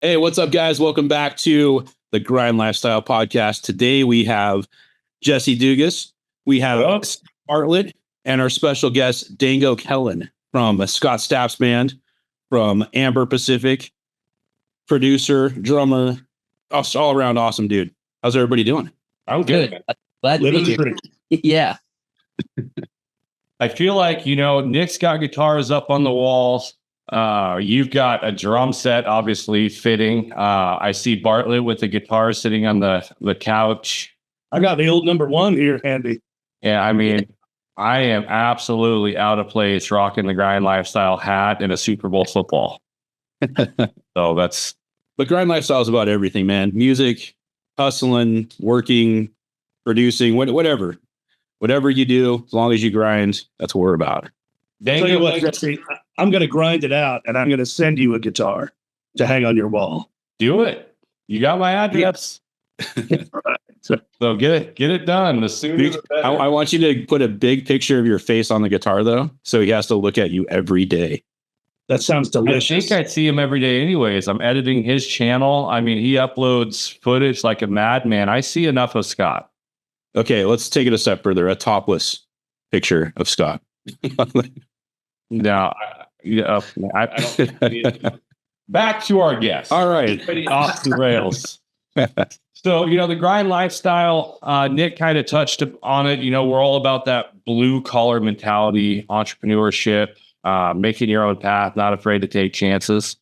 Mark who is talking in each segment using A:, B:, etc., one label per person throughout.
A: Hey, what's up, guys? Welcome back to the Grind Lifestyle Podcast. Today we have Jesse Dugas, we have Bartlett, and our special guest, Dango Cellan from Scott Stapp's band, from Amber Pacific, producer, drummer, all around awesome dude. How's everybody doing?
B: I'm good.
C: Glad to be here. Yeah.
B: I feel like, Nick's got guitars up on the walls. You've got a drum set, obviously fitting. I see Bartlett with the guitar sitting on the couch.
C: I got the old number one here handy.
B: Yeah, I mean, I am absolutely out of place rocking the Grind Lifestyle hat and a Super Bowl football. So that's...
A: But Grind Lifestyle is about everything, man. Music, hustling, working, producing, whatever. Whatever you do, as long as you grind, that's what we're about.
C: Tell you what, Jesse, I'm going to grind it out, and I'm going to send you a guitar to hang on your wall.
B: Do it. You got my address.
C: Right.
B: So get it done. The sooner the better.
A: I want you to put a big picture of your face on the guitar, though, so he has to look at you every day.
C: That sounds delicious.
B: I think I'd see him every day anyways. I'm editing his channel. I mean, he uploads footage like a madman. I see enough of Scott.
A: Okay, let's take it a step further. A topless picture of Scott.
B: No, I don't. Back to our guest.
A: All right.
B: Off the rails. So, the Grind Lifestyle, Nick kind of touched on it. We're all about that blue collar mentality, entrepreneurship, making your own path, not afraid to take chances.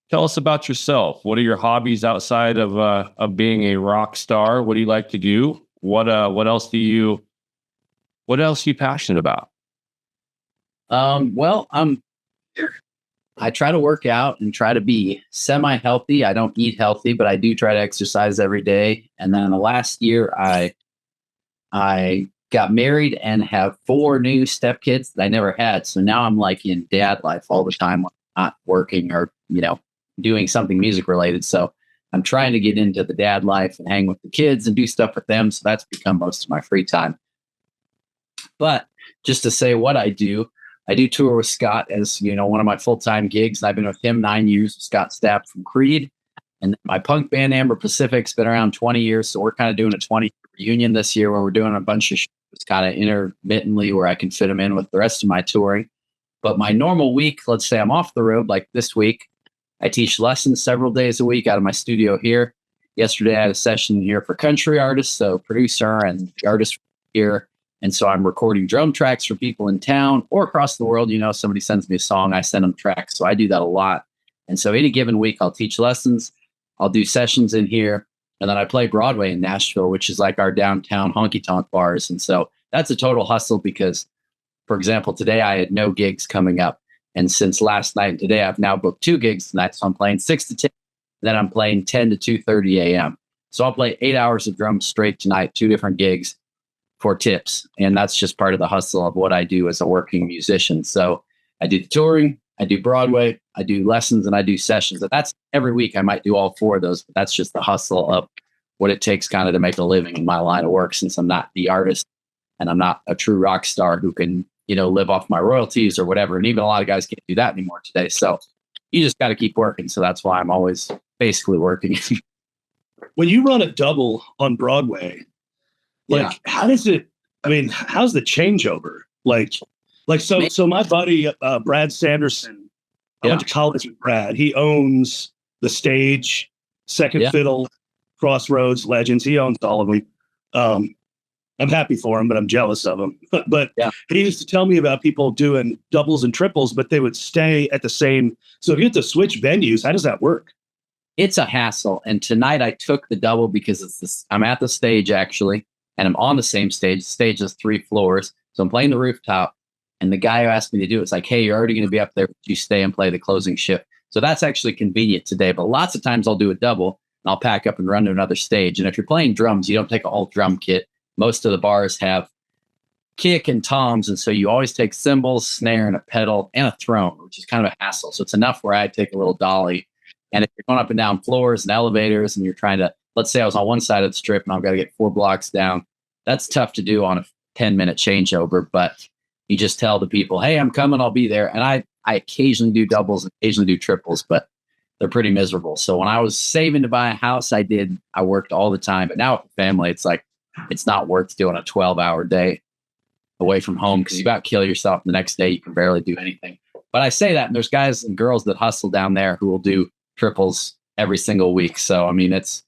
B: Tell us about yourself. What are your hobbies outside of being a rock star? What do you like to do? What else are you passionate about?
D: Well, I try to work out and try to be semi-healthy. I don't eat healthy, but I do try to exercise every day. And then the last year I got married and have 4 new stepkids that I never had. So now I'm like in dad life all the time, not working or, doing something music related. So I'm trying to get into the dad life and hang with the kids and do stuff with them. So that's become most of my free time. But just to say what I do tour with Scott as, one of my full-time gigs. I've been with him 9 years, Scott Stapp from Creed. And my punk band, Amber Pacific's been around 20 years. So we're kind of doing a 20 reunion this year where we're doing a bunch of shows kind of intermittently where I can fit them in with the rest of my touring. But my normal week, let's say I'm off the road, like this week, I teach lessons several days a week out of my studio here. Yesterday, I had a session here for country artists, so producer and artist here. And so I'm recording drum tracks for people in town or across the world. Somebody sends me a song, I send them tracks. So I do that a lot. And so any given week, I'll teach lessons. I'll do sessions in here. And then I play Broadway in Nashville, which is like our downtown honky-tonk bars. And so that's a total hustle because, for example, today I had no gigs coming up. And since last night and today, I've now booked 2 gigs tonight. So I'm playing 6 to 10. Then I'm playing 10 to 2:30 a.m. So I'll play 8 hours of drums straight tonight, 2 different gigs for tips. And that's just part of the hustle of what I do as a working musician. So I do the touring, I do Broadway, I do lessons, and I do sessions. And that's every week. I might do all 4 of those, but that's just the hustle of what it takes kind of to make a living in my line of work, since I'm not the artist and I'm not a true rock star who can, live off my royalties or whatever. And even a lot of guys can't do that anymore today. So you just got to keep working. So that's why I'm always basically working.
C: When you run a double on Broadway, how does it, how's the changeover? So my buddy, Brad Sanderson, I went to college with Brad. He owns the stage, Second Fiddle, Crossroads, Legends. He owns all of them. I'm happy for him, but I'm jealous of him. But he used to tell me about people doing doubles and triples, but they would stay at the same. So if you have to switch venues, how does that work?
D: It's a hassle. And tonight I took the double because I'm at the stage actually, and I'm on the same stage. The stage has 3 floors. So I'm playing the rooftop. And the guy who asked me to do it's like, hey, you're already going to be up there. You stay and play the closing shift. So that's actually convenient today. But lots of times I'll do a double and I'll pack up and run to another stage. And if you're playing drums, you don't take a whole drum kit. Most of the bars have kick and toms. And so you always take cymbals, snare, and a pedal and a throne, which is kind of a hassle. So it's enough where I take a little dolly. And if you're going up and down floors and elevators and you're trying to, let's say I was on one side of the strip and I've got to get 4 blocks down, that's tough to do on a 10-minute changeover. But you just tell the people, hey, I'm coming, I'll be there. And I occasionally do doubles, occasionally do triples, but they're pretty miserable. So when I was saving to buy a house, I worked all the time. But now with family, it's like, it's not worth doing a 12-hour day away from home because you about kill yourself. The next day, you can barely do anything. But I say that, and there's guys and girls that hustle down there who will do triples every single week. So, I mean, it's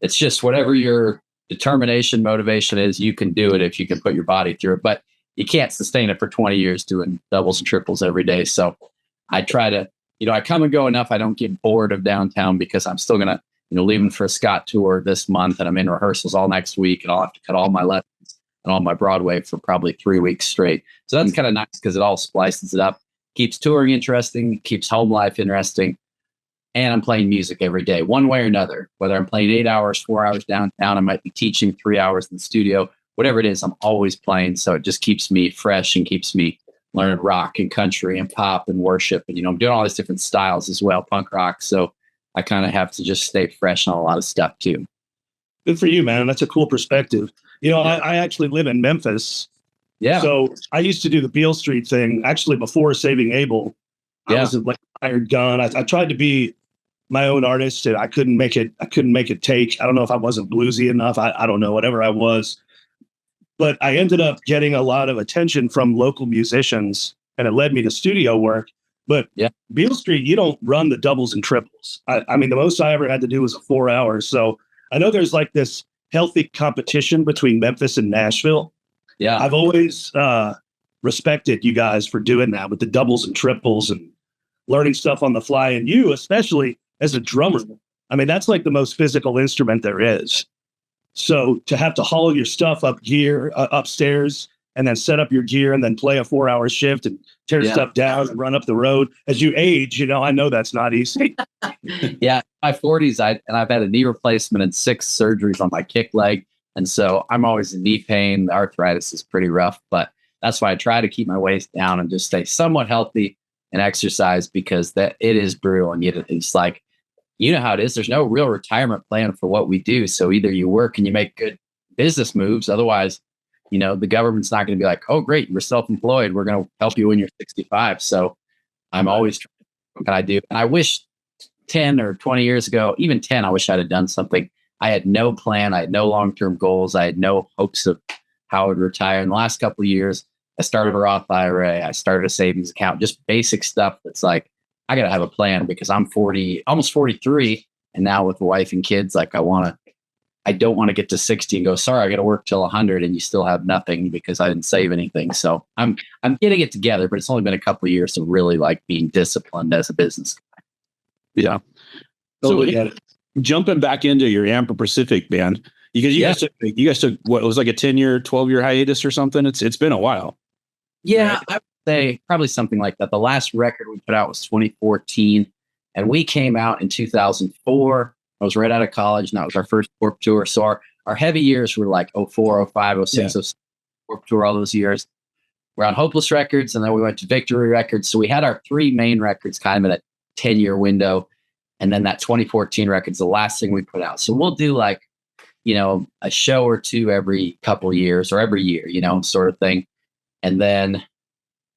D: just whatever your determination, motivation is, you can do it if you can put your body through it. But you can't sustain it for 20 years doing doubles and triples every day. So I try to, I come and go enough. I don't get bored of downtown because I'm still going to, leaving for a Scott tour this month, and I'm in rehearsals all next week, and I'll have to cut all my lessons and all my Broadway for probably 3 weeks straight. So that's kind of nice because it all splices it up, keeps touring interesting, keeps home life interesting. And I'm playing music every day, one way or another, whether I'm playing 8 hours, 4 hours downtown, I might be teaching 3 hours in the studio, whatever it is, I'm always playing. So it just keeps me fresh and keeps me learning rock and country and pop and worship. And, I'm doing all these different styles as well, punk rock. So I kind of have to just stay fresh on a lot of stuff too.
C: Good for you, man. That's a cool perspective. I actually live in Memphis.
D: Yeah.
C: So I used to do the Beale Street thing actually before Saving Abel. I was like a hired gun. I tried to be my own artist, and I couldn't make it take. I don't know if I wasn't bluesy enough. I don't know, whatever I was. But I ended up getting a lot of attention from local musicians, and it led me to studio work. But Beale Street, you don't run the doubles and triples. I mean, the most I ever had to do was 4 hours. So I know there's like this healthy competition between Memphis and Nashville. Yeah. I've always respected you guys for doing that with the doubles and triples and learning stuff on the fly. And you, especially as a drummer, I mean, that's like the most physical instrument there is. So to have to haul your stuff upstairs and then set up your gear and then play a 4-hour shift and tear stuff down and run up the road as you age, I know that's not easy.
D: Yeah. My 40s, I've had a knee replacement and 6 surgeries on my kick leg. And so I'm always in knee pain. The arthritis is pretty rough, but that's why I try to keep my waist down and just stay somewhat healthy and exercise, because it is brutal. And it's like, how it is. There's no real retirement plan for what we do. So either you work and you make good business moves. Otherwise, the government's not going to be like, oh, great, you're self-employed, we're going to help you when you're 65. So I'm always trying, what can I do? And I wish 10 or 20 years ago, even 10, I wish I'd have done something. I had no plan. I had no long-term goals. I had no hopes of how I would retire. In the last couple of years, I started a Roth IRA. I started a savings account, just basic stuff that's like, I got to have a plan because I'm 40, almost 43. And now with a wife and kids, like I don't want to get to 60 and go, sorry, I got to work till 100 and you still have nothing because I didn't save anything. So I'm getting it together, but it's only been a couple of years of really like being disciplined as a business guy.
A: Yeah. So jumping back into your Amber Pacific band, because you guys took what, it was like a 10-year, 12-year hiatus or something. It's been a while.
D: Yeah,
A: right?
D: I would say probably something like that. The last record we put out was 2014, and we came out in 2004. I was right out of college, and that was our first Warped Tour. So our heavy years were like 04, 05, 06, 06, Warped Tour, all those years. We're on Hopeless Records, and then we went to Victory Records. So we had our 3 main records kind of in a 10-year window. And then that 2014 record's the last thing we put out. So we'll do like, a show or 2 every couple years or every year, sort of thing. And then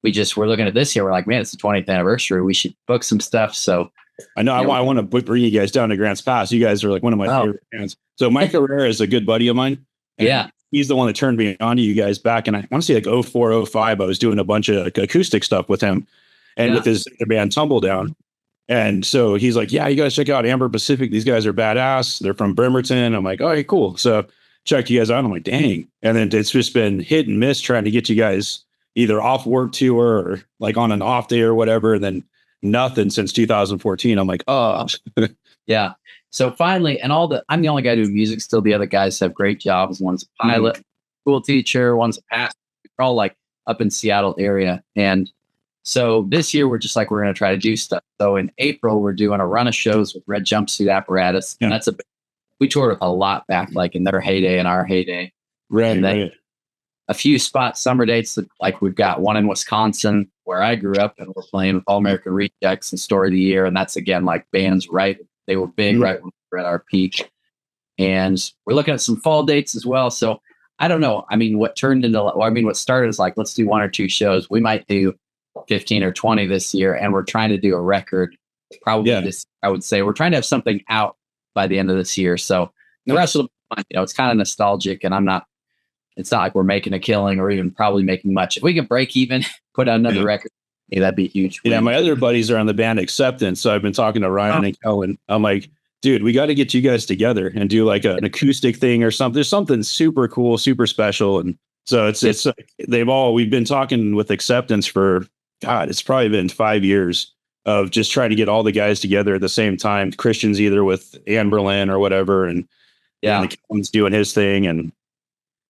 D: we're looking at this year. We're like, man, it's the 20th anniversary. We should book some stuff. So
A: I know I want to bring you guys down to Grants Pass. You guys are like one of my favorite bands. So Mike Herrera is a good buddy of mine. He's the one that turned me on to you guys back. And I want to say like 04, 05, I was doing a bunch of acoustic stuff with him and with his band Tumbledown. And so he's like, yeah, you guys check out Amber Pacific. These guys are badass. They're from Bremerton. I'm like, all right, cool. So checked you guys out. I'm like, dang. And then it's just been hit and miss trying to get you guys either off work tour or like on an off day or whatever. And then nothing since 2014. I'm like, oh.
D: Yeah. So finally, I'm the only guy doing music still. The other guys have great jobs. One's a pilot, school teacher, one's a pastor. We're all like up in Seattle area. And so this year, we're going to try to do stuff. So in April, we're doing a run of shows with Red Jumpsuit Apparatus. And we toured with a lot back, like in their heyday and our heyday.
A: Right.
D: A few spot summer dates, like we've got one in Wisconsin where I grew up, and we're playing with All American Rejects and Story of the Year. And that's, again, like bands, right? They were big right when we were at our peak. And we're looking at some fall dates as well. So I don't know. I mean, what started is like, let's do 1 or 2 shows. We might do 15 or 20 this year, and we're trying to do a record probably
A: Yeah.
D: this. I would say we're trying to have something out by the end of this year. So the rest of the, it's kind of nostalgic, and it's not like we're making a killing or even probably making much. If we can break even, put out another record, that'd be huge.
A: Yeah, my other buddies are on the band Acceptance, so I've been talking to Ryan and Kellen. I'm like, dude, we got to get you guys together and do like an acoustic thing or something. There's something super cool, super special, and so it's we've been talking with Acceptance for it's probably been 5 years of just trying to get all the guys together at the same time. Christian's either with Ann Berlin or whatever, and Kellen's doing his thing, and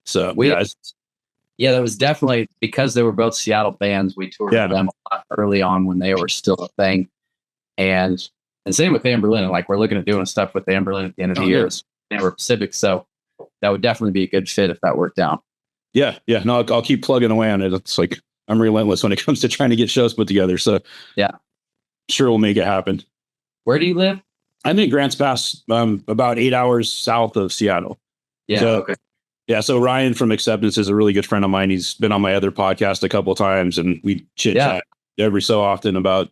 A: so
D: that was definitely because they were both Seattle bands. We toured with them a lot early on when they were still a thing. And same with Amberlin. Like we're looking at doing stuff with Amberlin at the end of the year. They were Pacific. So that would definitely be a good fit if that worked out.
A: Yeah. Yeah. No, I'll keep plugging away on it. It's like I'm relentless when it comes to trying to get shows put together. So sure we'll make it happen.
D: Where do you live?
A: I'm in Grants Pass, about 8 hours south of Seattle.
D: Yeah.
A: Okay. Yeah, so Ryan from Acceptance is a really good friend of mine. He's been on my other podcast a couple of times, and we chit chat every so often about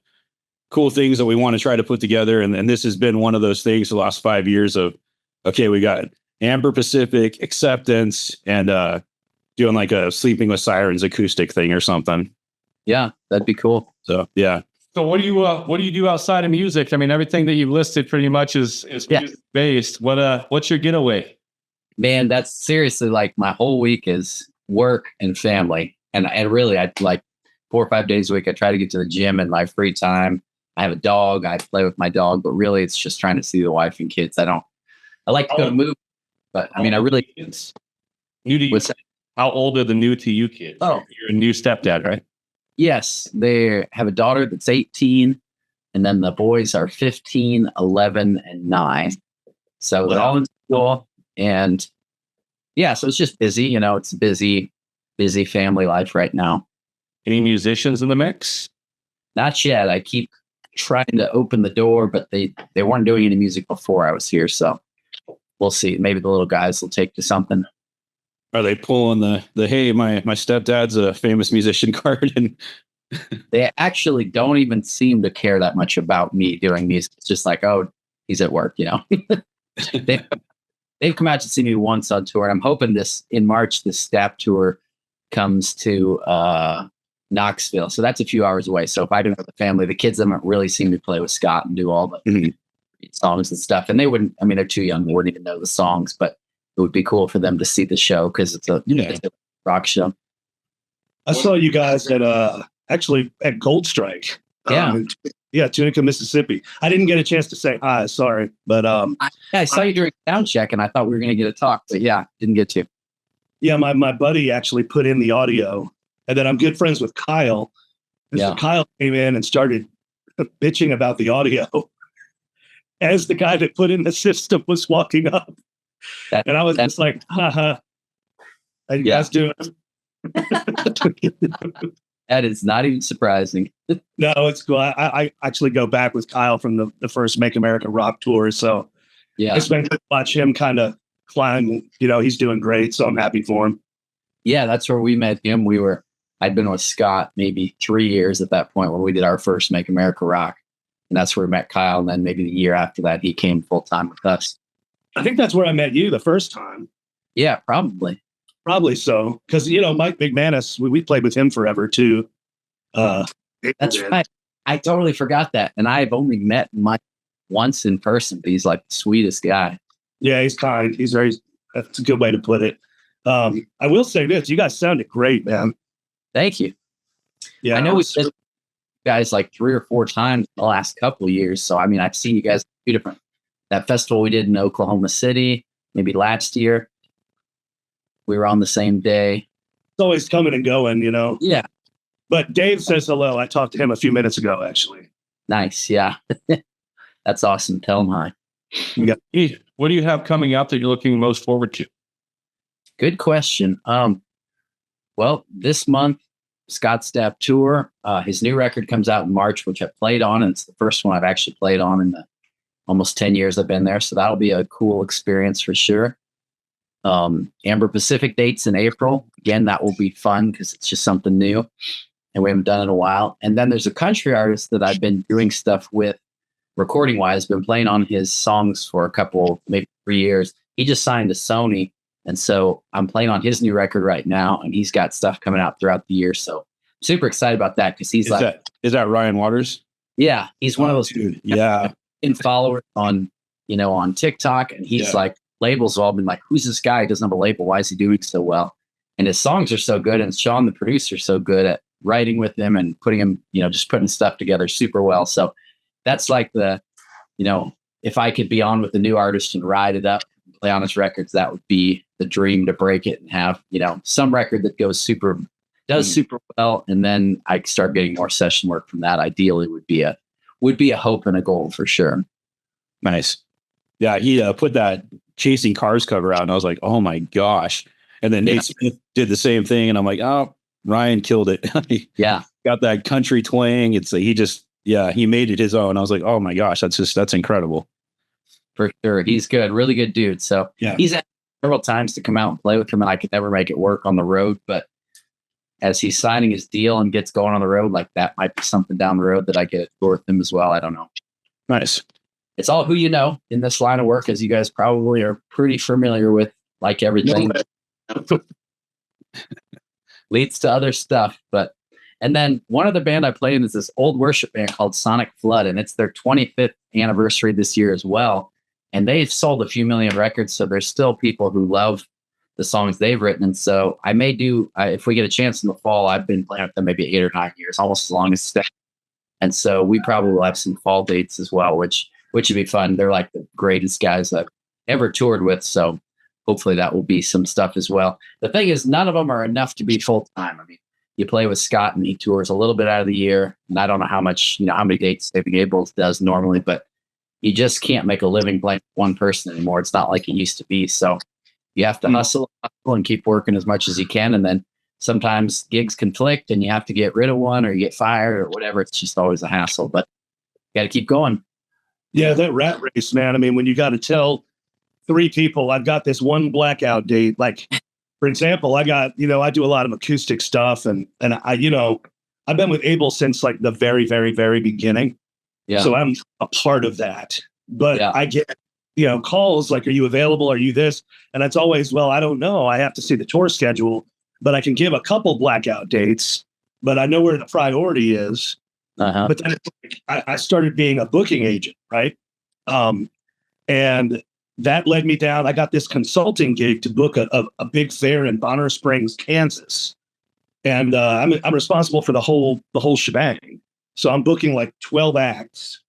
A: cool things that we want to try to put together. And this has been one of those things the last 5 years of, okay, we got Amber Pacific, Acceptance, and doing like a Sleeping with Sirens acoustic thing or something.
D: Yeah, that'd be cool.
A: So yeah.
B: So what do you do outside of music? I mean, everything that you've listed pretty much is music based. What's your getaway?
D: Man, that's seriously like my whole week is work and family. And really, I like 4 or 5 days a week. I try to get to the gym in my free time. I have a dog. I play with my dog, but really it's just trying to see the wife and kids. I like to go to movies, but I mean, I really.
B: New to you. How old are the new to you kids?
D: Oh,
B: you're a new stepdad, right?
D: Yes. They have a daughter that's 18, and then the boys are 15, 11, and 9. So they're all in school. And so it's just busy, it's busy family life right now.
B: Any musicians in the mix?
D: Not yet. I keep trying to open the door, but they weren't doing any music before I was here. So we'll see. Maybe the little guys will take to something.
A: Are they pulling the hey, my stepdad's a famous musician card? And
D: they actually don't even seem to care that much about me doing music. It's just like, oh, he's at work, They've come out to see me once on tour, and I'm hoping in March, this Stapp tour comes to Knoxville. So that's a few hours away. So if I don't have the family, the kids haven't really seen me play with Scott and do all the songs and stuff. And they wouldn't, I mean, they're too young, they wouldn't even know the songs, but it would be cool for them to see the show because it's a rock show.
C: I saw you guys actually at Gold Strike. Tunica, Mississippi. I didn't get a chance to say hi, sorry. But
D: I saw you during sound check and I thought we were going to get a talk, but didn't get to.
C: Yeah, my buddy actually put in the audio, and then I'm good friends with Kyle. And so Kyle came in and started bitching about the audio as the guy that put in the system was walking up. And I was just like, haha. How you guys doing?
D: That is not even surprising.
C: No, it's cool. I actually go back with Kyle from the first Make America Rock tour. So it's been good to watch him kind of climb. He's doing great. So I'm happy for him.
D: Yeah, that's where we met him. I'd been with Scott maybe 3 years at that point when we did our first Make America Rock. And that's where we met Kyle. And then maybe the year after that, he came full time with us.
C: I think that's where I met you the first time.
D: Yeah, probably.
C: Probably so. Because, Mike McManus, we played with him forever too.
D: That's right. I totally forgot that. And I've only met Mike once in person, but he's like the sweetest guy.
C: Yeah, he's kind. That's a good way to put it. I will say this. You guys sounded great, man.
D: Thank you.
C: Yeah.
D: I know we've been guys like 3 or 4 times in the last couple of years. So, I mean, I've seen you guys a few different. That festival we did in Oklahoma City, maybe last year. We were on the same day.
C: It's always coming and going,
D: Yeah.
C: But Dave says hello. I talked to him a few minutes ago, actually.
D: Nice. Yeah. That's awesome. Tell him hi.
B: Yeah. What do you have coming up that you're looking most forward to?
D: Good question. Well, this month, Scott Stapp tour. His new record comes out in March, which I played on, and it's the first one I've actually played on in the almost 10 years I've been there. So that'll be a cool experience for sure. Amber Pacific dates in April. Again, that will be fun because it's just something new and we haven't done it in a while. And then there's a country artist that I've been doing stuff with recording wise, been playing on his songs for a couple, maybe 3 years. He just signed to Sony. And so I'm playing on his new record right now, and he's got stuff coming out throughout the year. So I'm super excited about that because he's
A: is that Ryan Waters?
D: Yeah, he's one of those
A: dude. Yeah.
D: followers on, on TikTok. And he's like, labels have all been like, who's this guy? He doesn't have a label. Why is he doing so well? And his songs are so good. And Sean, the producer, is so good at writing with him and putting him, just putting stuff together super well. So that's like if I could be on with the new artist and ride it up, play on his records, that would be the dream, to break it and have, some record that does super well. And then I start getting more session work from that. Ideally would be a hope and a goal for sure.
A: Nice. Yeah. He put that Chasing Cars cover out and I was like, oh my gosh. And then Nate Smith did the same thing. And I'm like, oh, Ryan killed it.
D: Yeah.
A: Got that country twang. It's like, he made it his own. I was like, oh my gosh, that's incredible.
D: For sure. He's good. Really good dude. So he's asked several times to come out and play with him, and I could never make it work on the road. But as he's signing his deal and gets going on the road, like that might be something down the road that I get to tour with him as well. I don't know.
A: Nice.
D: It's all who you know in this line of work, as you guys probably are pretty familiar with, like everything. Leads to other stuff. And then one of the band I play in is this old worship band called Sonic Flood, and it's their 25th anniversary this year as well. And they've sold a few million records, so there's still people who love the songs they've written. And so I may do, if we get a chance in the fall, I've been playing with them maybe 8 or 9 years, almost as long as Stapp. And so we probably will have some fall dates as well, which would be fun. They're like the greatest guys I've ever toured with. So hopefully that will be some stuff as well. The thing is, none of them are enough to be full time. I mean, you play with Scott and he tours a little bit out of the year. And I don't know how much, how many dates Saving Abel's does normally, but you just can't make a living playing with one person anymore. It's not like it used to be. So you have to hustle and keep working as much as you can. And then sometimes gigs conflict and you have to get rid of one or you get fired or whatever. It's just always a hassle, but you got to keep going.
C: Yeah, that rat race, man. I mean, when you got to tell 3 people, I've got this one blackout date. Like, for example, I got, I do a lot of acoustic stuff and I've been with Abel since like the very, very, very beginning.
D: Yeah.
C: So I'm a part of that. But I get, calls like, are you available? Are you this? And it's always, well, I don't know. I have to see the tour schedule, but I can give a couple blackout dates, but I know where the priority is.
D: Uh-huh.
C: But then I started being a booking agent, right? And that led me down. I got this consulting gig to book a big fair in Bonner Springs, Kansas. And I'm responsible for the whole shebang. So I'm booking like 12 acts.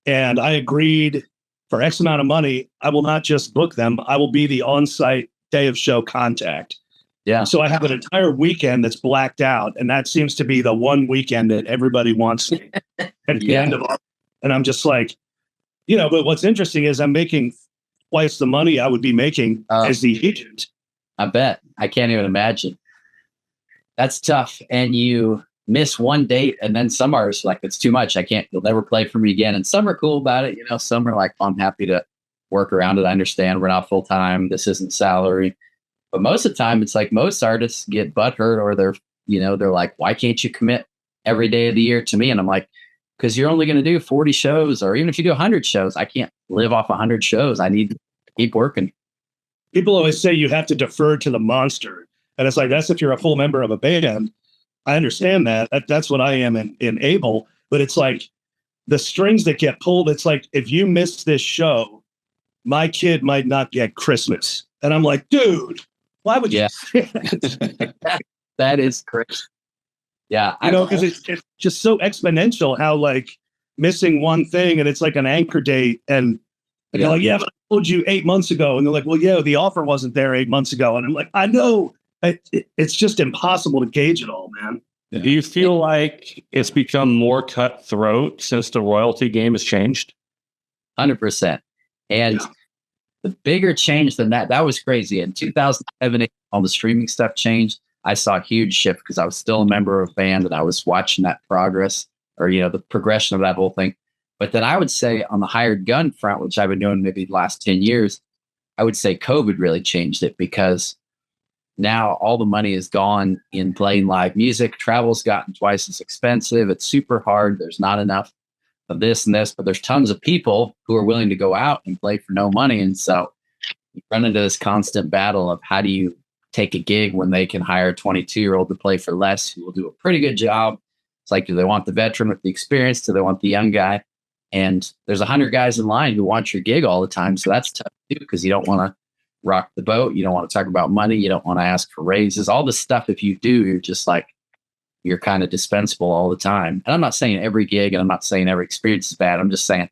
C: And I agreed for X amount of money, I will not just book them. I will be the on-site day of show contact.
D: Yeah.
C: So I have an entire weekend that's blacked out. And that seems to be the one weekend that everybody wants me at the end of it. And I'm just like, but what's interesting is I'm making twice the money I would be making as the agent.
D: I bet. I can't even imagine. That's tough. And you miss one date and then some artists are like, it's too much. You'll never play for me again. And some are cool about it. Some are like, I'm happy to work around it. I understand we're not full time. This isn't salary. But most of the time, it's like most artists get butthurt or they're like, why can't you commit every day of the year to me? And I'm like, because you're only going to do 40 shows, or even if you do 100 shows, I can't live off 100 shows. I need to keep working.
C: People always say you have to defer to the monster. And it's like, that's if you're a full member of a band. I understand that. That's what I am in Abel. But it's like the strings that get pulled. It's like, if you miss this show, my kid might not get Christmas. And I'm like, dude, why would you?
D: That is crazy. Yeah.
C: Because it's just so exponential how like missing one thing and it's like an anchor date. And you're like, but I told you 8 months ago. And they're like, well, the offer wasn't there 8 months ago. And I'm like, I know. It's just impossible to gauge it all, man.
B: Yeah. Do you feel like it's become more cutthroat since the royalty game has changed?
D: 100%. And the bigger change than that was crazy. In 2007, all the streaming stuff changed. I saw a huge shift because I was still a member of a band and I was watching that progress or, the progression of that whole thing. But then I would say on the hired gun front, which I've been doing maybe the last 10 years, I would say COVID really changed it because now all the money is gone in playing live music. Travel's gotten twice as expensive. It's super hard. There's not enough of this and this, but there's tons of people who are willing to go out and play for no money. And so you run into this constant battle of how do you take a gig when they can hire a 22-year-old to play for less, who will do a pretty good job. It's like, do they want the veteran with the experience? Do they want the young guy? And there's 100 guys in line who want your gig all the time. So that's tough too, because you don't want to rock the boat. You don't want to talk about money. You don't want to ask for raises. All this stuff, if you do, you're just like, you're kind of dispensable all the time. And I'm not saying every gig and I'm not saying every experience is bad. I'm just saying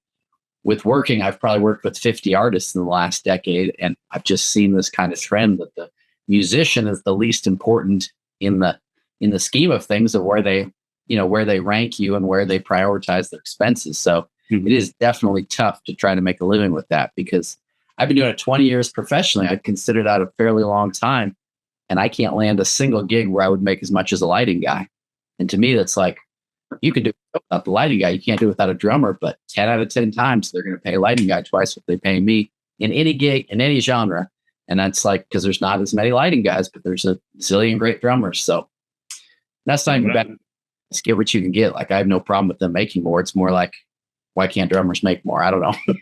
D: with working, I've probably worked with 50 artists in the last decade. And I've just seen this kind of trend that the musician is the least important in the scheme of things, of where they, where they rank you and where they prioritize their expenses. So it is definitely tough to try to make a living with that, because I've been doing it 20 years professionally. I'd consider that a fairly long time. And I can't land a single gig where I would make as much as a lighting guy. And to me, that's like, you can do it without the lighting guy. You can't do it without a drummer, but 10 out of 10 times they're going to pay a lighting guy twice what they pay me in any gig, in any genre. And that's like, because there's not as many lighting guys, but there's a zillion great drummers. So that's not even bad. Just get what you can get. Like, I have no problem with them making more. It's more like, why can't drummers make more? I don't know.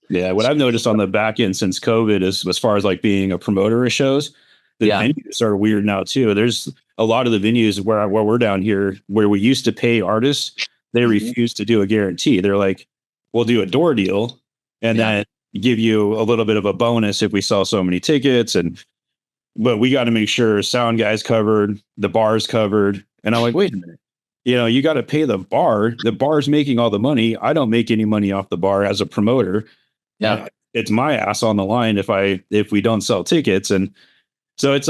A: Yeah. What I've noticed on the back end since COVID is, as far as like being a promoter of shows, the venues are weird now too. There's a lot of the venues where we're down here, where we used to pay artists, they refuse to do a guarantee. They're like, we'll do a door deal and then give you a little bit of a bonus if we sell so many tickets. But we got to make sure sound guy's covered, the bar's covered. And I'm like, wait a minute, you got to pay the bar. The bar's making all the money. I don't make any money off the bar as a promoter.
D: Yeah.
A: It's my ass on the line if we don't sell tickets. And so it's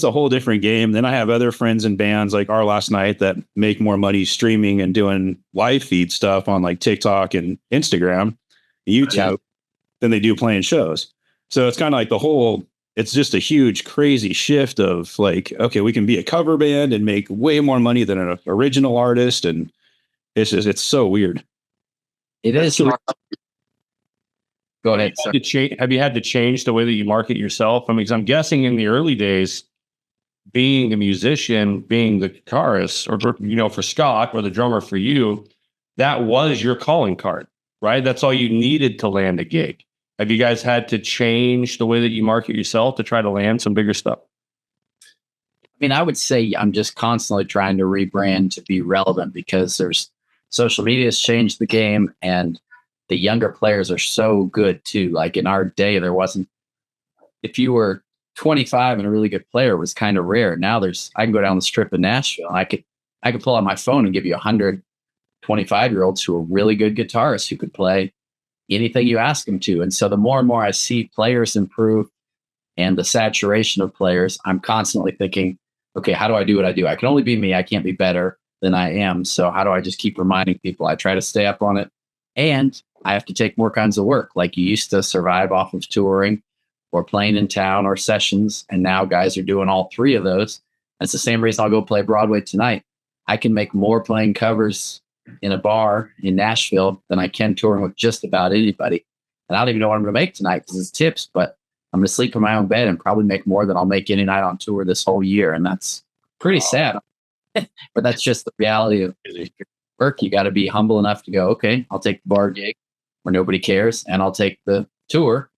A: a whole different game. Then I have other friends in bands like our last night that make more money streaming and doing live feed stuff on like TikTok and Instagram, YouTube than they do playing shows. So it's kind of like it's just a huge, crazy shift of like, okay, we can be a cover band and make way more money than an original artist. And it's so weird.
D: It is. Go ahead.
B: Have you had to change the way that you market yourself? I mean, because I'm guessing in the early days, being a musician, being the guitarist, or for Scott or the drummer for you, that was your calling card, right? That's all you needed to land a gig. Have you guys had to change the way that you market yourself to try to land some bigger stuff?
D: I mean, I would say I'm just constantly trying to rebrand to be relevant, because there's social media has changed the game, and the younger players are so good too. Like in our day, if you were 25 and a really good player, it was kind of rare. Now I can go down the strip in Nashville and I could pull out my phone and give you 100 25-year-olds who are really good guitarists who could play anything you ask them to. And so the more and more I see players improve and the saturation of players, I'm constantly thinking, okay, how do I do what I do? I can only be me. I can't be better than I am. So how do I just keep reminding people? I try to stay up on it. And I have to take more kinds of work. Like, you used to survive off of touring or playing in town or sessions. And now guys are doing all three of those. That's the same reason I'll go play Broadway tonight. I can make more playing covers in a bar in Nashville than I can touring with just about anybody. And I don't even know what I'm going to make tonight because it's tips, but I'm going to sleep in my own bed and probably make more than I'll make any night on tour this whole year. And that's pretty sad. But that's just the reality of work. You got to be humble enough to go, okay, I'll take the bar gig where nobody cares, and I'll take the tour.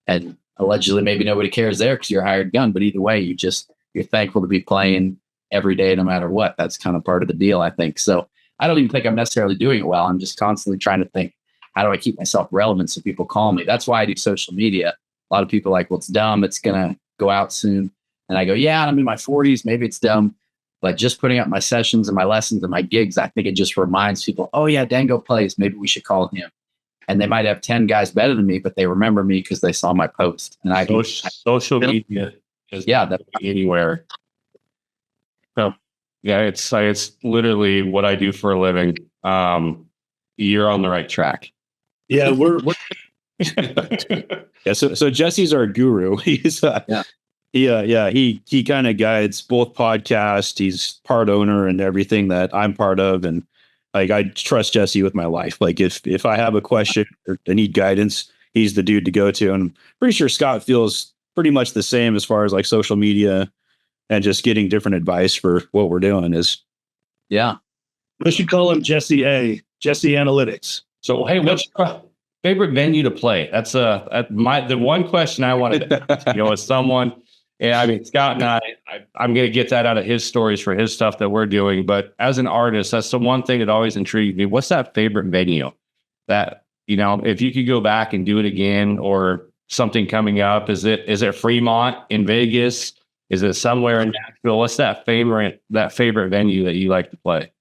D: And allegedly maybe nobody cares there because you're a hired gun. But either way, you're thankful to be playing every day no matter what. That's kind of part of the deal, I think. So I don't even think I'm necessarily doing it well. I'm just constantly trying to think, how do I keep myself relevant so people call me? That's why I do social media. A lot of people are like, well, it's dumb. It's going to go out soon. And I go, yeah, I'm in my 40s. Maybe it's dumb. But just putting up my sessions and my lessons and my gigs, I think it just reminds people, oh, yeah, Dango plays. Maybe we should call him. And they might have 10 guys better than me, but they remember me because they saw my post. And
B: social media is anywhere. So, yeah, it's literally what I do for a living. You're on the right track.
C: Yeah, we're
A: yeah. So Jesse's our guru. He's he kind of guides both podcasts. He's part owner and everything that I'm part of, and like, I trust Jesse with my life. Like, if I have a question or I need guidance, he's the dude to go to. And I'm pretty sure Scott feels pretty much the same as far as like social media and just getting different advice for what we're doing is.
D: Yeah.
C: We should call him Jesse Analytics.
B: So, hey, what's your favorite venue to play? That's the one question I wanted to ask, as someone. Yeah, I mean, Scott and I'm going to get that out of his stories for his stuff that we're doing. But as an artist, that's the one thing that always intrigued me. What's that favorite venue that, if you could go back and do it again, or something coming up? Is it Fremont in Vegas? Is it somewhere in Nashville? What's that favorite venue that you like to play?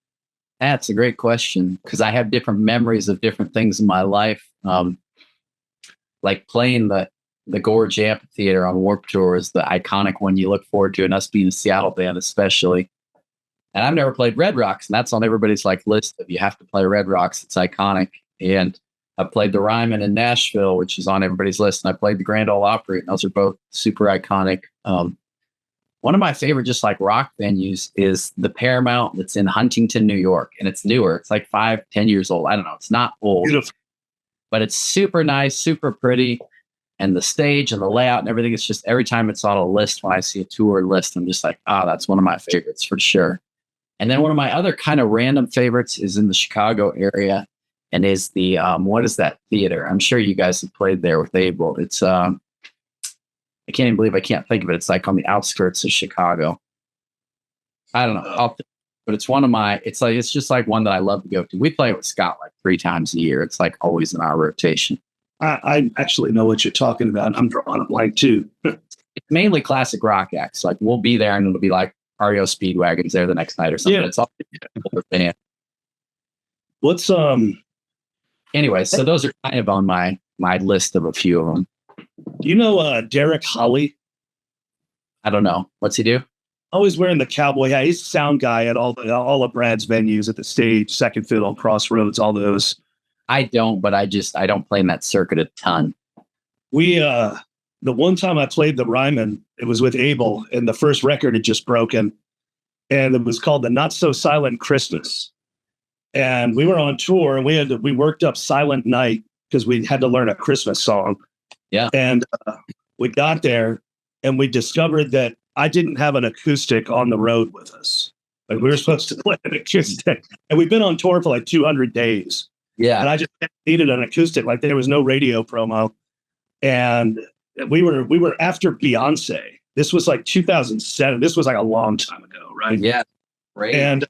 D: That's a great question, because I have different memories of different things in my life. Like playing the Gorge Amphitheater on Warped Tour is the iconic one you look forward to, and us being a Seattle band especially. And I've never played Red Rocks, and that's on everybody's list of you have to play Red Rocks. It's iconic. And I played the Ryman in Nashville, which is on everybody's list, and I played the Grand Ole Opry, and those are both super iconic. One of my favorite just like rock venues is the Paramount that's in Huntington, New York, and it's newer. It's like 5-10 years old. I don't know. It's not old, beautiful, but it's super nice, super pretty. And the stage and the layout and everything, it's just every time it's on a list, when I see a tour list, I'm just like, that's one of my favorites for sure. And then one of my other kind of random favorites is in the Chicago area, and is the, what is that theater? I'm sure you guys have played there with Abel. It's, I can't even believe I can't think of it. It's like on the outskirts of Chicago. I don't know, but it's one of my, it's just like one that I love to go to. We play with Scott like 3 times a year. It's like always in our rotation.
C: I actually know what you're talking about. I'm drawing a blank too.
D: It's mainly classic rock acts. Like we'll be there and it'll be like REO Speedwagon's there the next night or something. Yeah. It's all older band.
C: What's
D: anyway, so those are kind of on my list of a few of them.
C: Do you know Derek Holly?
D: I don't know. What's he do?
C: Always wearing the cowboy hat. He's a sound guy at all of Brad's venues, at the Stage, Second Fiddle, Crossroads, all those.
D: I don't, but I don't play in that circuit a ton.
C: We the one time I played the Ryman, it was with Abel, and the first record had just broken, and it was called the Not So Silent Christmas. And we were on tour, and we worked up Silent Night because we had to learn a Christmas song.
D: Yeah.
C: And we got there, and we discovered that I didn't have an acoustic on the road with us. Like we were supposed to play an acoustic, and we've been on tour for like 200 days.
D: Yeah.
C: And I just needed an acoustic. Like there was no radio promo. And we were after Beyonce. This was like 2007. This was like a long time ago, right?
D: Yeah. Right.
C: And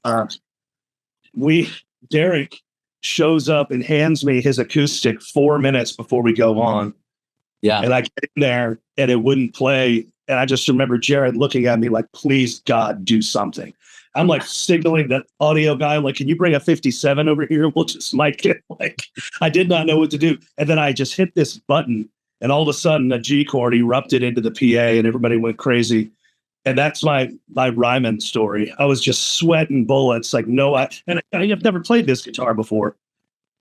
C: Derek shows up and hands me his acoustic 4 minutes before we go on.
D: Yeah.
C: And I get in there and it wouldn't play. And I just remember Jared looking at me like, please, God, do something. I'm like signaling that audio guy, like, can you bring a 57 over here? We'll just mic it. Like, I did not know what to do. And then I just hit this button, and all of a sudden a G chord erupted into the PA and everybody went crazy. And that's my Ryman story. I was just sweating bullets. Like, I've never played this guitar before.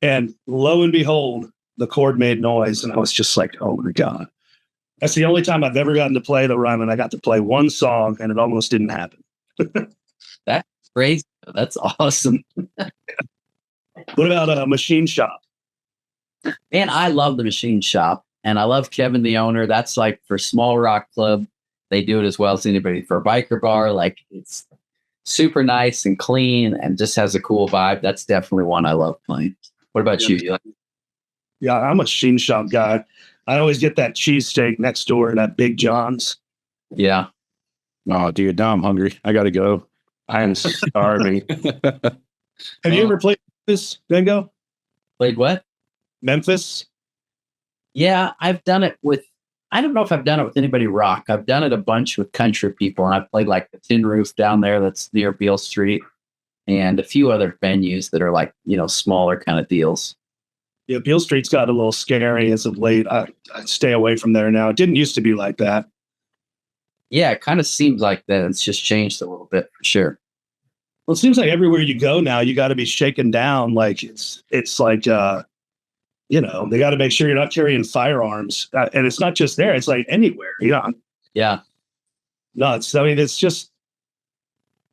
C: And lo and behold, the chord made noise. And I was just like, oh my God. That's the only time I've ever gotten to play the Ryman. I got to play one song and it almost didn't happen.
D: That's crazy. That's awesome.
C: What about a Machine Shop?
D: Man, I love the Machine Shop, and I love Kevin, the owner. That's like for small rock club. They do it as well as anybody. For a biker bar, like it's super nice and clean and just has a cool vibe. That's definitely one I love playing. What about you?
C: Yeah, I'm a Machine Shop guy. I always get that cheesesteak next door at that Big John's.
D: Yeah.
A: Oh, dude, now I'm hungry. I got to go.
B: I am starving.
C: Have you ever played Memphis, Dango?
D: Played what?
C: Memphis?
D: Yeah, I've done it with, I don't know if I've done it with anybody rock. I've done it a bunch with country people, and I've played like the Tin Roof down there that's near Beale Street, and a few other venues that are like, smaller kind of deals.
C: Yeah, Beale Street's got a little scary as of late. I stay away from there now. It didn't used to be like that.
D: Yeah, it kind of seems like that. It's just changed a little bit for sure.
C: Well, it seems like everywhere you go now, you got to be shaken down. Like it's like, they got to make sure you're not carrying firearms. And it's not just there. It's like anywhere,
D: Yeah.
C: Nuts. I mean, it's just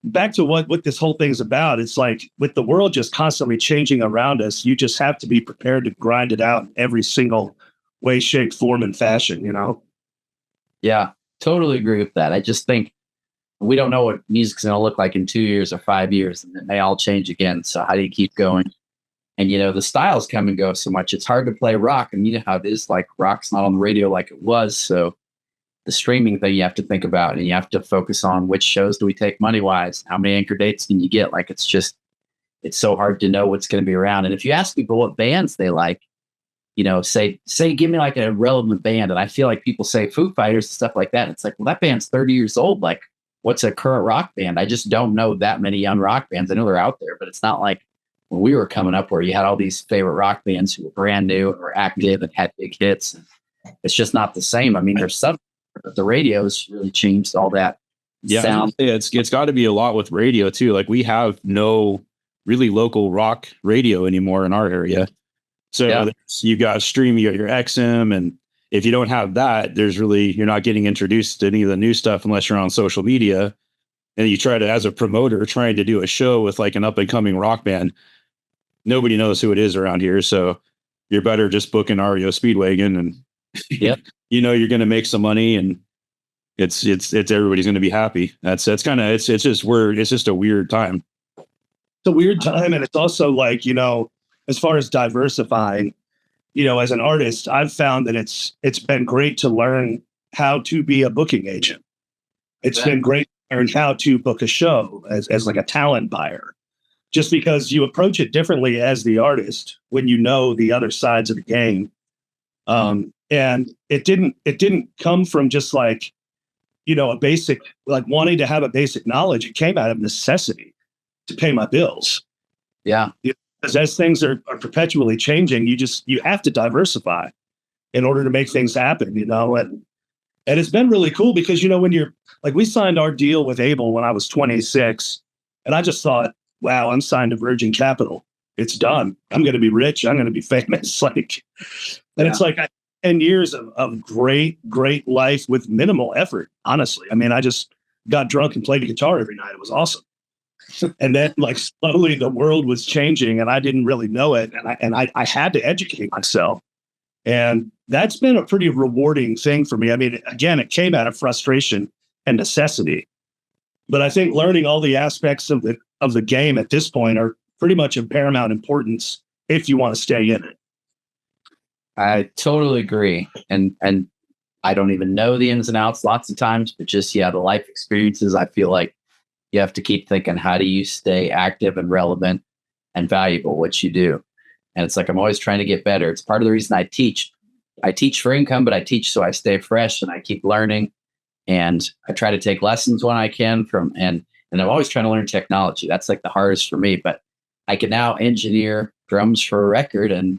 C: back to what this whole thing's about. It's like with the world just constantly changing around us, you just have to be prepared to grind it out in every single way, shape, form, and fashion,
D: Yeah, totally agree with that. I just think we don't know what music's going to look like in 2 years or 5 years, and it may all change again. So how do you keep going? And, the styles come and go so much. It's hard to play rock. And you know how it is, like rock's not on the radio like it was. So the streaming thing you have to think about, and you have to focus on which shows do we take money wise? How many anchor dates can you get? Like, it's so hard to know what's going to be around. And if you ask people what bands they like, say, give me like a relevant band. And I feel like people say Foo Fighters and stuff like that. It's like, well, that band's 30 years old. Like, what's a current rock band? I just don't know that many young rock bands. I know they're out there, but it's not like when we were coming up where you had all these favorite rock bands who were brand new and were active and had big hits. It's just not the same. I mean, there's some, but the radio's really changed all that sound.
A: It's got to be a lot with radio too. Like, we have no really local rock radio anymore in our area. So you've got streaming, you got your XM, and if you don't have that, you're not getting introduced to any of the new stuff unless you're on social media. And you try to, as a promoter, trying to do a show with like an up and coming rock band, nobody knows who it is around here. So you're better just booking REO Speedwagon, and you're going to make some money, and it's everybody's going to be happy. It's just a weird time.
C: It's a weird time. And it's also like, as far as diversifying, as an artist, I've found that it's been great to learn how to be a booking agent. It's been great to learn how to book a show as like a talent buyer, just because you approach it differently as the artist when you know the other sides of the game. And it didn't come from just like, a basic, like wanting to have a basic knowledge. It came out of necessity to pay my bills.
D: Yeah.
C: Because as things are perpetually changing, you have to diversify in order to make things happen, and it's been really cool because, when you're like, we signed our deal with Abel when I was 26, and I just thought, wow, I'm signed to Virgin Capital. It's done. I'm going to be rich. I'm going to be famous. It's like 10 years of great life with minimal effort. Honestly. I mean, I just got drunk and played the guitar every night. It was awesome. And then like slowly the world was changing and I didn't really know it. And I had to educate myself. And that's been a pretty rewarding thing for me. I mean, again, it came out of frustration and necessity. But I think learning all the aspects of the game at this point are pretty much of paramount importance if you want to stay in it.
D: I totally agree. And I don't even know the ins and outs lots of times, but just, the life experiences, I feel like you have to keep thinking, how do you stay active and relevant and valuable, what you do? And it's like, I'm always trying to get better. It's part of the reason I teach. I teach for income, but I teach so I stay fresh and I keep learning. And I try to take lessons when I can and I'm always trying to learn technology. That's like the hardest for me, but I can now engineer drums for a record. And,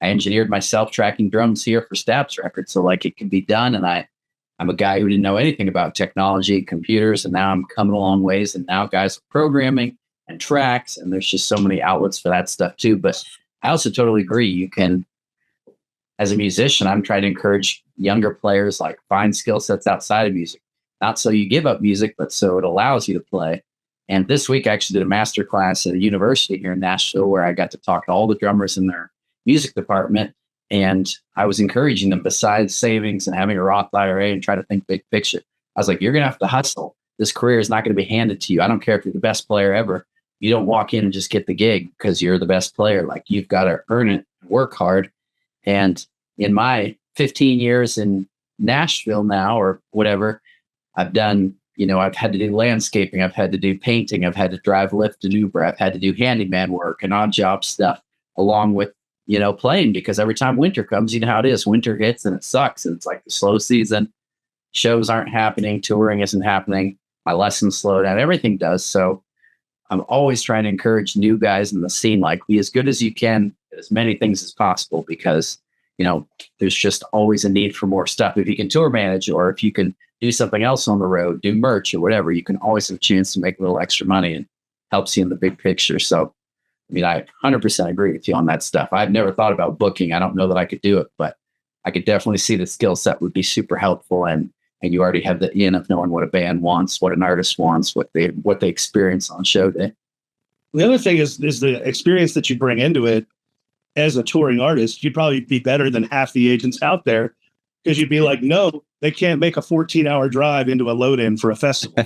D: I engineered myself tracking drums here for Stapp's record. So like it can be done. And I'm a guy who didn't know anything about technology, computers, and now I'm coming a long ways. And now guys are programming and tracks, and there's just so many outlets for that stuff too. But I also totally agree. You can, as a musician, I'm trying to encourage younger players, like, find skill sets outside of music, not so you give up music, but so it allows you to play. And this week I actually did a master class at a university here in Nashville where I got to talk to all the drummers in their music department. And I was encouraging them, besides savings and having a Roth IRA and try to think big picture. I was like, you're going to have to hustle. This career is not going to be handed to you. I don't care if you're the best player ever. You don't walk in and just get the gig because you're the best player. Like, you've got to earn it, work hard. And in my 15 years in Nashville now, or whatever, I've done, I've had to do landscaping. I've had to do painting. I've had to drive Lyft and Uber. I've had to do handyman work and odd job stuff along with, playing, because every time winter comes, you know how it is. Winter hits and it sucks. And it's like the slow season. Shows aren't happening. Touring isn't happening. My lessons slow down. Everything does. So I'm always trying to encourage new guys in the scene, like, be as good as you can at as many things as possible, because, there's just always a need for more stuff. If you can tour manage, or if you can do something else on the road, do merch or whatever, you can always have a chance to make a little extra money, and helps you in the big picture. So, I 100% agree with you on that stuff. I've never thought about booking. I don't know that I could do it, but I could definitely see the skill set would be super helpful. And you already have the in of knowing what a band wants, what an artist wants, what they experience on show day.
C: The other thing is the experience that you bring into it as a touring artist. You'd probably be better than half the agents out there, because you'd be like, no, they can't make a 14-hour drive into a load in for a festival.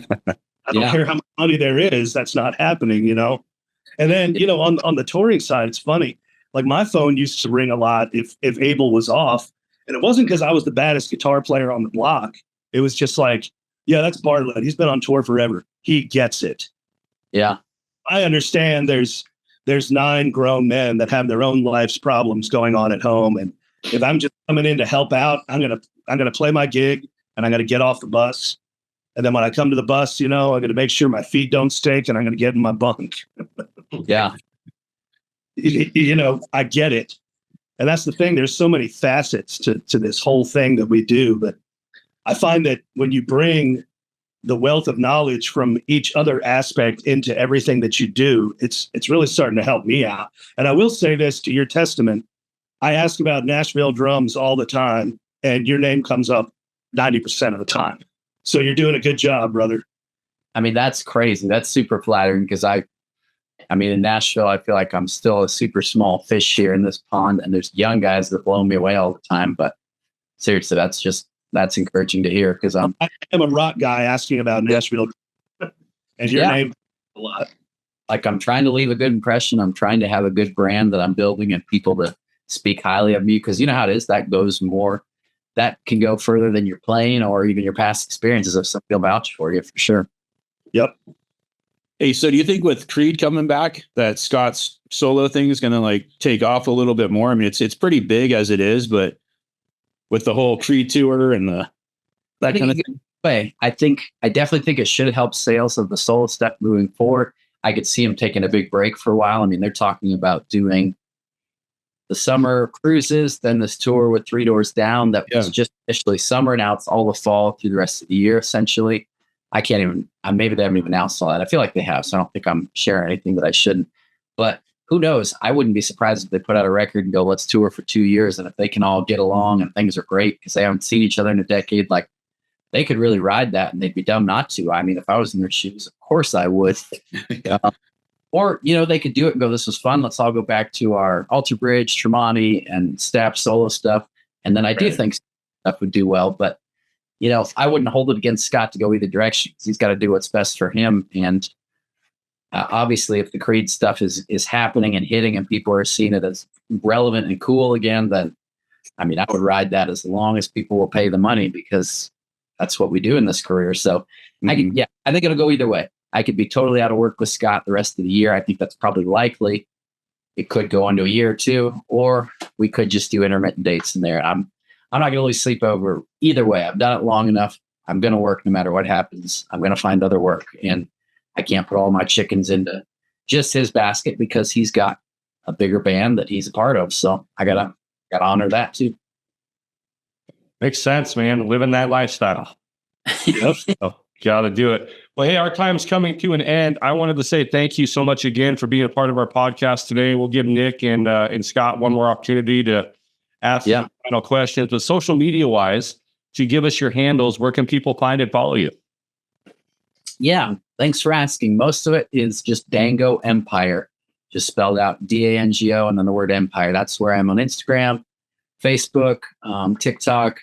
C: I don't care how much money there is. That's not happening, And then, on the touring side, it's funny. Like my phone used to ring a lot if Abel was off. And it wasn't because I was the baddest guitar player on the block. It was just like, yeah, that's Bartlett. He's been on tour forever. He gets it.
D: Yeah.
C: I understand there's 9 grown men that have their own life's problems going on at home. And if I'm just coming in to help out, I'm gonna play my gig and I'm gonna get off the bus. And then when I come to the bus, I'm gonna make sure my feet don't stink and I'm gonna get in my bunk.
D: Yeah.
C: I get it. And that's the thing. There's so many facets to this whole thing that we do. But I find that when you bring the wealth of knowledge from each other aspect into everything that you do, it's really starting to help me out. And I will say this to your testament. I ask about Nashville drums all the time, and your name comes up 90% of the time. So you're doing a good job, brother.
D: I mean, that's crazy. That's super flattering because in Nashville, I feel like I'm still a super small fish here in this pond, and there's young guys that blow me away all the time. But seriously, that's encouraging to hear because
C: I am a rock guy asking about Nashville, and your name a lot.
D: Like I'm trying to leave a good impression. I'm trying to have a good brand that I'm building and people to speak highly of me because you know how it is. That can go further than your playing or even your past experiences if somebody will vouch for you for sure.
C: Yep.
A: Hey, so do you think with Creed coming back that Scott's solo thing is going to like take off a little bit more? I mean, it's pretty big as it is, but with the whole Creed tour and that kind of thing.
D: I definitely think it should help sales of the solo stuff moving forward. I could see them taking a big break for a while. I mean, they're talking about doing the summer cruises, then this tour with Three Doors Down that was just initially summer. Now it's all the fall through the rest of the year, essentially. Maybe they haven't even announced all that. I feel like they have, so I don't think I'm sharing anything that I shouldn't. But who knows? I wouldn't be surprised if they put out a record and go, let's tour for 2 years. And if they can all get along and things are great because they haven't seen each other in a decade, like they could really ride that and they'd be dumb not to. I mean, if I was in their shoes, of course I would. Or, they could do it and go, this was fun. Let's all go back to our Alter Bridge, Tremonti, and Stapp solo stuff. And then I do think stuff would do well. But, I wouldn't hold it against Scott to go either direction because he's got to do what's best for him. And obviously, if the Creed stuff is happening and hitting and people are seeing it as relevant and cool again, then, I would ride that as long as people will pay the money because that's what we do in this career. So, I think it'll go either way. I could be totally out of work with Scott the rest of the year. I think that's probably likely. It could go into a year or two, or we could just do intermittent dates in there. I'm not going to lose sleep over either way. I've done it long enough. I'm going to work no matter what happens. I'm going to find other work, and I can't put all my chickens into just his basket because he's got a bigger band that he's a part of. So I gotta honor that too.
B: Makes sense, man. Living that lifestyle. Yep. So, gotta do it. Well, hey, our time's coming to an end. I wanted to say thank you so much again for being a part of our podcast today. We'll give Nick and Scott one more opportunity to ask final questions. But social media wise, to give us your handles, where can people find and follow you?
D: Yeah, thanks for asking. Most of it is just Dango Empire, just spelled out DANGO and then the word Empire. That's where I'm on Instagram, Facebook, TikTok.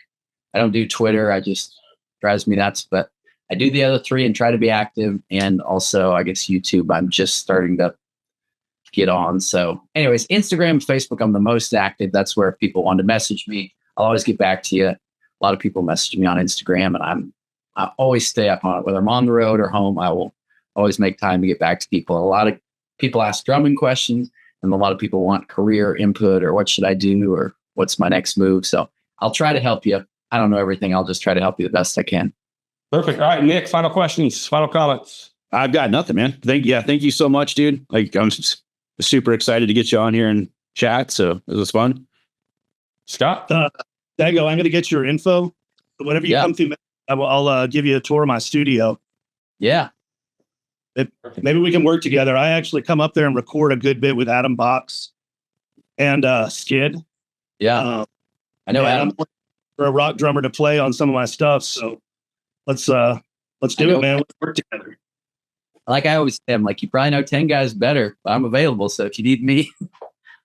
D: I don't do Twitter. I just drives me nuts, but I do the other 3 and try to be active. And also, I guess YouTube, I'm just starting to get on. So anyways, Instagram, Facebook, I'm the most active. That's where if people want to message me, I'll always get back to you. A lot of people message me on Instagram and I always stay up on it. Whether I'm on the road or home, I will always make time to get back to people. A lot of people ask drumming questions and a lot of people want career input or what should I do or what's my next move. So I'll try to help you. I don't know everything. I'll just try to help you the best I can.
B: Perfect. All right, Nick, final questions, final comments.
A: I've got nothing, man. Thank you so much, dude. Like I'm super excited to get you on here and chat. So it was fun.
B: Scott?
C: Dango, I'm going to get your info. Whenever you come through, I'll give you a tour of my studio.
D: Yeah.
C: Maybe we can work together. I actually come up there and record a good bit with Adam Box and Skid.
D: Yeah. I know Adam.
C: I'm for a rock drummer to play on some of my stuff. So let's do it, man. Let's work together.
D: Like I always say, I'm like, you probably know 10 guys better, but I'm available. So if you need me,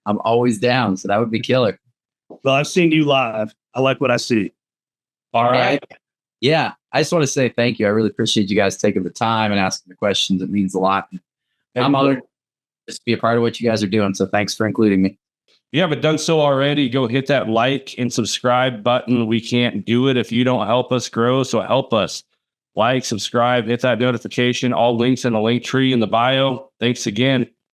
D: I'm always down. So that would be killer.
C: Well, I've seen you live. I like what I see.
B: All right.
D: Yeah. I just want to say thank you. I really appreciate you guys taking the time and asking the questions. It means a lot. I'm honored just be a part of what you guys are doing. So thanks for including me.
B: If you haven't done so already, go hit that like and subscribe button. We can't do it if you don't help us grow. So help us. Like, subscribe, hit that notification. All links in the link tree in the bio. Thanks again.